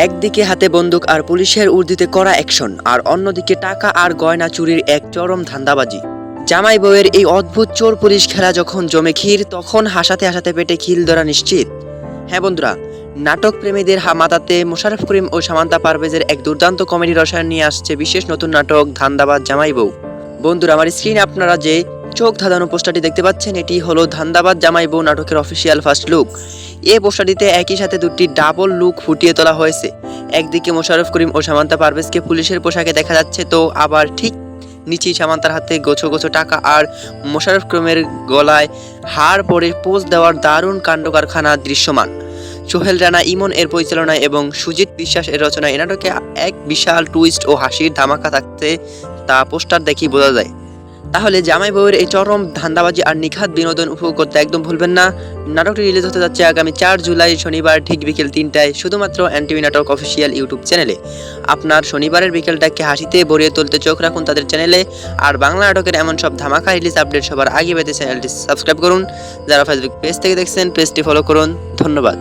একদিকে হাতে বন্দুক আর পুলিশের উর্দিতে করা অ্যাকশন, আর অন্যদিকে টাকা আর গয়না চুরির এক চরম ধান্দাবাজি। জামাই বউয়ের এই অদ্ভুত চোর পুলিশ খেলা যখন জমে ক্ষীর, তখন হাসাতে হাসাতে পেটে খিল ধরা নিশ্চিত। হ্যাঁ বন্ধুরা, নাটক প্রেমীদের মাতাতে মোশাররফ করিম ও সামান্তা পারভেজের এক দুর্দান্ত কমেডি রসায়ন নিয়ে আসছে বিশেষ নতুন নাটক ধান্দাবাজ জামাই বউ। বন্ধুরা, আমার স্ক্রিনে আপনারা যে চোখ ধাঁধানো পোস্টারটি দেখতে পাচ্ছেন, এটি হলো ধান্দাবাজ জামাই বউ নাটকের অফিসিয়াল ফার্স্ট লুক। এই পোস্টারটিতে একই সাথে দুটি ডাবল লুক ফুটিয়ে তোলা হয়েছে। একদিকে মোশাররফ করিম ও সামান্তা পারভেজকে পুলিশের পোশাকে দেখা যাচ্ছে, তো আবার ঠিক নিচেই সামান্তার হাতে গোছো গোছো টাকা আর মোশাররফ করিমের গলায় হার পরে পোজ দেওয়ার দারুণ কাণ্ড কারখানা দৃশ্যমান। সোহেল রানা ইমন এর পরিচালনায় এবং সুজিত বিশ্বাস এর রচনায় এই নাটকে এক বিশাল টুইস্ট ও হাসির ধামাকা থাকতে তা পোস্টার দেখি বোঝা যায়। তাহলে জামাই বউয়ের এই চরম ধান্দাবাজি আর নিখাত বিনোদন উপভোগ করতে একদম ভুলবেন না। নাটকটি রিলিজ হতে যাচ্ছে আগামী 4 জুলাই শনিবার ঠিক বিকেল 3টায় শুধুমাত্র এনটিভি নাটক অফিসিয়াল ইউটিউব চ্যানেলে। আপনার শনিবারের বিকেলটাকে হাসিতে ভরিয়ে তুলতে চোখ রাখুন তাদের চ্যানেলে। আর বাংলা নাটকের এমন সব ধামাকা রিলিজ আপডেট সবার আগে পেতে চ্যানেলটি সাবস্ক্রাইব করুন। যারা ফেসবুক পেজ থেকে দেখছেন, পেজটি ফলো করুন। ধন্যবাদ।